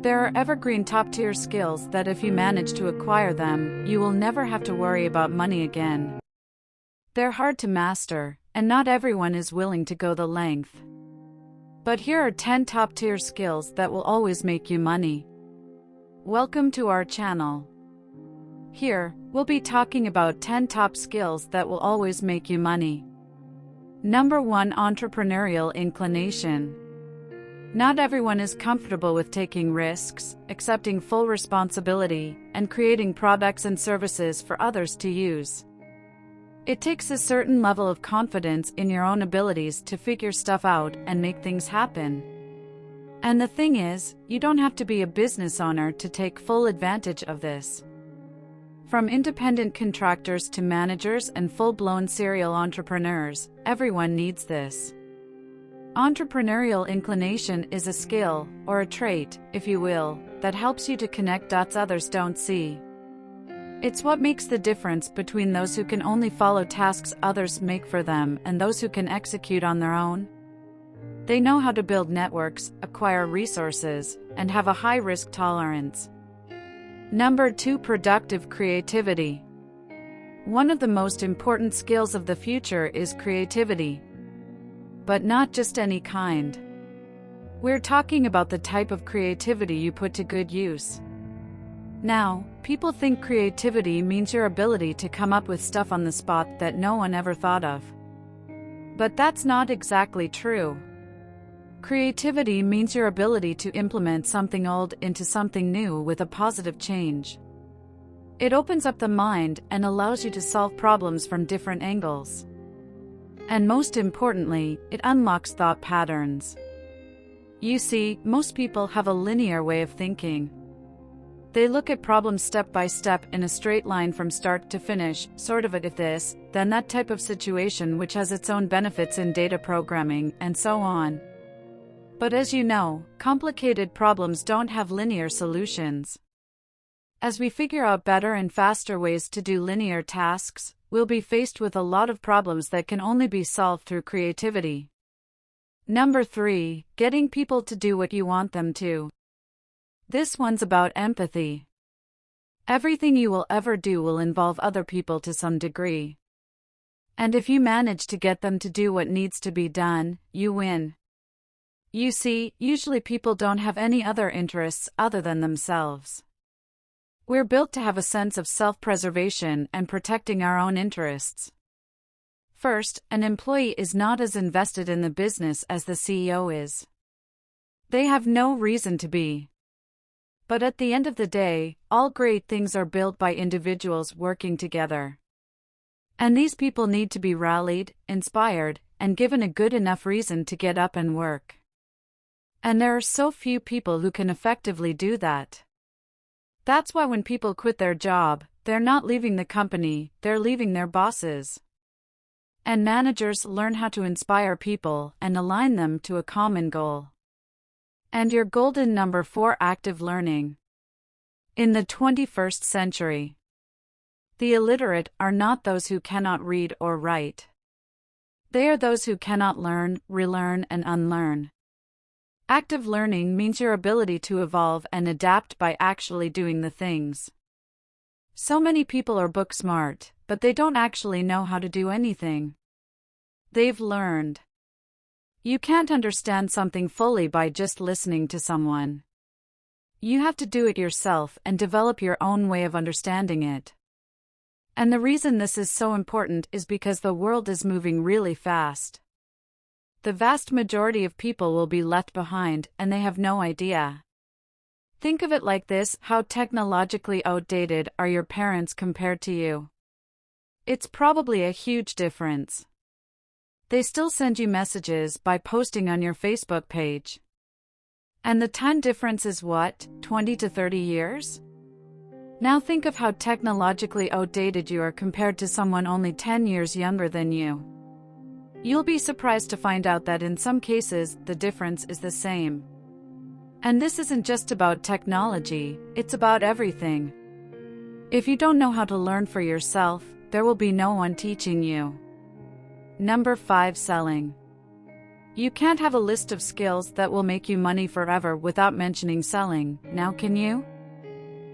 There are evergreen top-tier skills that if you manage to acquire them, you will never have to worry about money again. They're hard to master, and not everyone is willing to go the length. But here are 10 top-tier skills that will always make you money. Welcome to our channel. Here, we'll be talking about 10 top skills that will always make you money. Number 1. Entrepreneurial inclination. Not everyone is comfortable with taking risks, accepting full responsibility, and creating products and services for others to use. It takes a certain level of confidence in your own abilities to figure stuff out and make things happen. And the thing is, you don't have to be a business owner to take full advantage of this. From independent contractors to managers and full-blown serial entrepreneurs, everyone needs this. Entrepreneurial inclination is a skill, or a trait, if you will, that helps you to connect dots others don't see. It's what makes the difference between those who can only follow tasks others make for them and those who can execute on their own. They know how to build networks, acquire resources, and have a high risk tolerance. Number 2. Productive creativity. One of the most important skills of the future is creativity. But not just any kind. We're talking about the type of creativity you put to good use. Now, people think creativity means your ability to come up with stuff on the spot that no one ever thought of. But that's not exactly true. Creativity means your ability to implement something old into something new with a positive change. It opens up the mind and allows you to solve problems from different angles. And most importantly, it unlocks thought patterns. You see, most people have a linear way of thinking. They look at problems step by step in a straight line from start to finish, sort of a if this, then that type of situation which has its own benefits in data programming, and so on. But as you know, complicated problems don't have linear solutions. As we figure out better and faster ways to do linear tasks, we'll be faced with a lot of problems that can only be solved through creativity. Number 3. Getting people to do what you want them to. This one's about empathy. Everything you will ever do will involve other people to some degree. And if you manage to get them to do what needs to be done, you win. You see, usually people don't have any other interests other than themselves. We're built to have a sense of self-preservation and protecting our own interests. First, an employee is not as invested in the business as the CEO is. They have no reason to be. But at the end of the day, all great things are built by individuals working together. And these people need to be rallied, inspired, and given a good enough reason to get up and work. And there are so few people who can effectively do that. That's why when people quit their job, they're not leaving the company, they're leaving their bosses. And managers learn how to inspire people and align them to a common goal. And your golden number 4. Active learning. In the 21st century, the illiterate are not those who cannot read or write. They are those who cannot learn, relearn, and unlearn. Active learning means your ability to evolve and adapt by actually doing the things. So many people are book smart, but they don't actually know how to do anything. They've learned. You can't understand something fully by just listening to someone. You have to do it yourself and develop your own way of understanding it. And the reason this is so important is because the world is moving really fast. The vast majority of people will be left behind, and they have no idea. Think of it like this: how technologically outdated are your parents compared to you? It's probably a huge difference. They still send you messages by posting on your Facebook page. And the time difference is what, 20 to 30 years? Now think of how technologically outdated you are compared to someone only 10 years younger than you. You'll be surprised to find out that in some cases, the difference is the same. And this isn't just about technology, it's about everything. If you don't know how to learn for yourself, there will be no one teaching you. Number 5. Selling. You can't have a list of skills that will make you money forever without mentioning selling, now can you?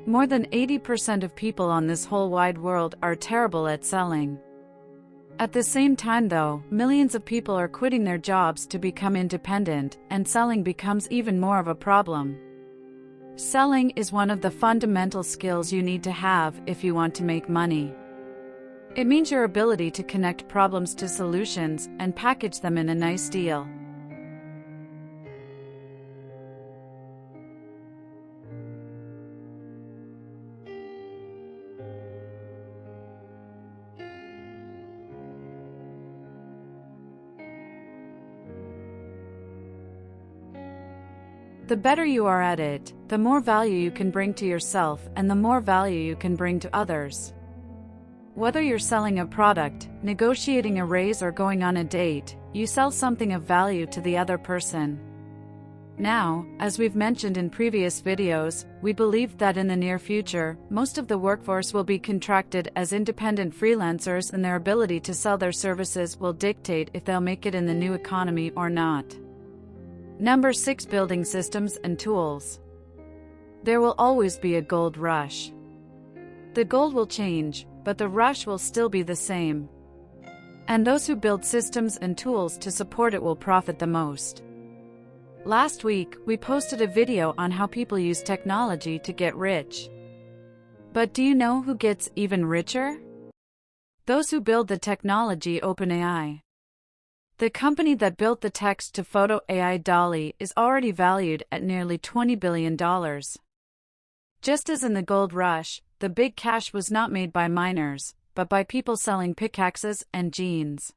More than 80% of people on this whole wide world are terrible at selling. At the same time though, millions of people are quitting their jobs to become independent, and selling becomes even more of a problem. Selling is one of the fundamental skills you need to have if you want to make money. It means your ability to connect problems to solutions and package them in a nice deal. The better you are at it, the more value you can bring to yourself and the more value you can bring to others. Whether you're selling a product, negotiating a raise, or going on a date, you sell something of value to the other person. Now, as we've mentioned in previous videos, we believe that in the near future, most of the workforce will be contracted as independent freelancers, and their ability to sell their services will dictate if they'll make it in the new economy or not. Number 6. Building systems and tools. There will always be a gold rush. The gold will change, but the rush will still be the same. And those who build systems and tools to support it will profit the most. Last week, we posted a video on how people use technology to get rich. But do you know who gets even richer? Those who build the technology. OpenAI. The company that built the text-to-photo AI DALL-E is already valued at nearly $20 billion. Just as in the gold rush, the big cash was not made by miners, but by people selling pickaxes and jeans.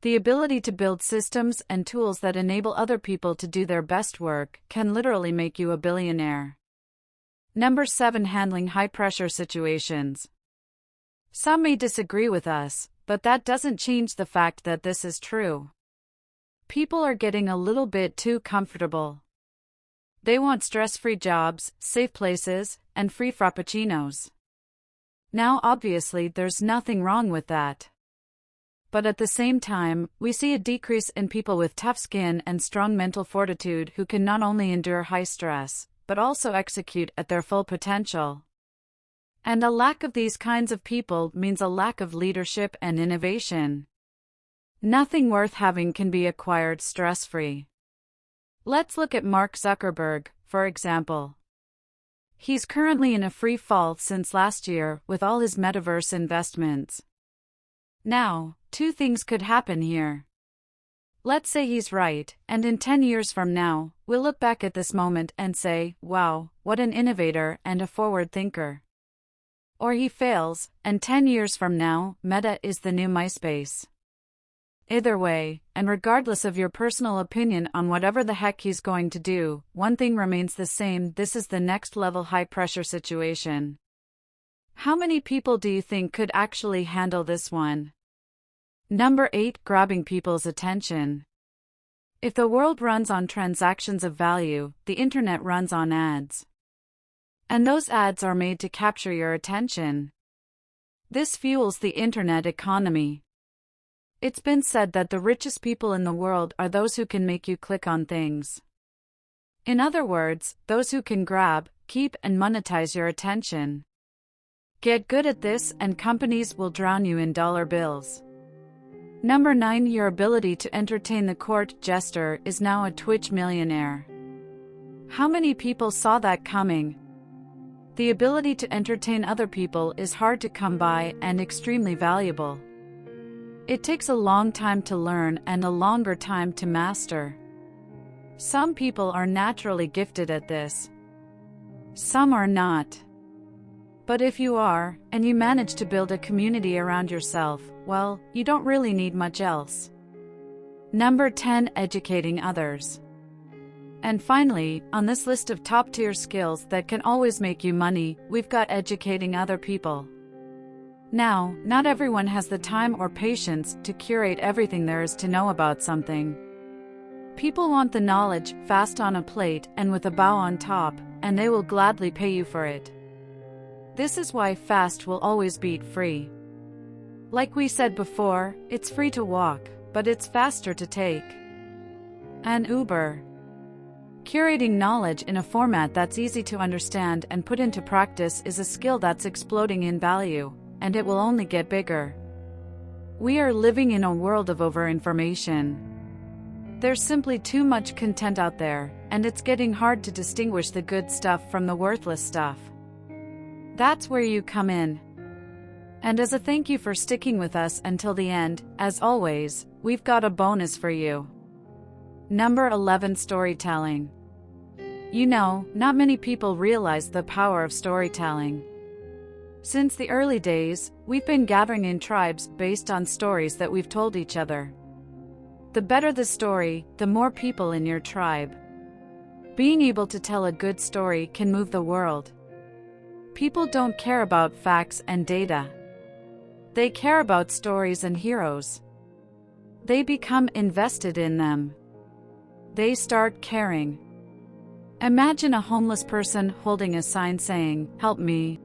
The ability to build systems and tools that enable other people to do their best work can literally make you a billionaire. Number 7. Handling high-pressure situations. Some may disagree with us, but that doesn't change the fact that this is true. People are getting a little bit too comfortable. They want stress-free jobs, safe places, and free frappuccinos. Now obviously there's nothing wrong with that. But at the same time, we see a decrease in people with tough skin and strong mental fortitude who can not only endure high stress, but also execute at their full potential. And a lack of these kinds of people means a lack of leadership and innovation. Nothing worth having can be acquired stress-free. Let's look at Mark Zuckerberg, for example. He's currently in a free fall since last year with all his metaverse investments. Now, two things could happen here. Let's say he's right, and in 10 years from now, we'll look back at this moment and say, wow, what an innovator and a forward thinker. Or he fails, and 10 years from now, Meta is the new MySpace. Either way, and regardless of your personal opinion on whatever the heck he's going to do, one thing remains the same: this is the next level high-pressure situation. How many people do you think could actually handle this one? Number 8. Grabbing people's attention. If the world runs on transactions of value, the internet runs on ads. And those ads are made to capture your attention. This fuels the internet economy. It's been said that the richest people in the world are those who can make you click on things. In other words, those who can grab, keep, and monetize your attention. Get good at this and companies will drown you in dollar bills. Number 9. Your ability to entertain the court jester is now a Twitch millionaire. How many people saw that coming? The ability to entertain other people is hard to come by and extremely valuable. It takes a long time to learn and a longer time to master. Some people are naturally gifted at this. Some are not. But if you are, and you manage to build a community around yourself, well, you don't really need much else. Number 10. Educating others. And finally, on this list of top-tier skills that can always make you money, we've got educating other people. Now, not everyone has the time or patience to curate everything there is to know about something. People want the knowledge fast on a plate and with a bow on top, and they will gladly pay you for it. This is why fast will always beat free. Like we said before, it's free to walk, but it's faster to take. and Uber. Curating knowledge in a format that's easy to understand and put into practice is a skill that's exploding in value, and it will only get bigger. We are living in a world of over-information. There's simply too much content out there, and it's getting hard to distinguish the good stuff from the worthless stuff. That's where you come in. And as a thank you for sticking with us until the end, as always, we've got a bonus for you. Number 11. Storytelling. You know, not many people realize the power of storytelling. Since the early days, we've been gathering in tribes based on stories that we've told each other. The better the story, the more people in your tribe. Being able to tell a good story can move the world. People don't care about facts and data. They care about stories and heroes. They become invested in them. They start caring. Imagine a homeless person holding a sign saying, "Help me."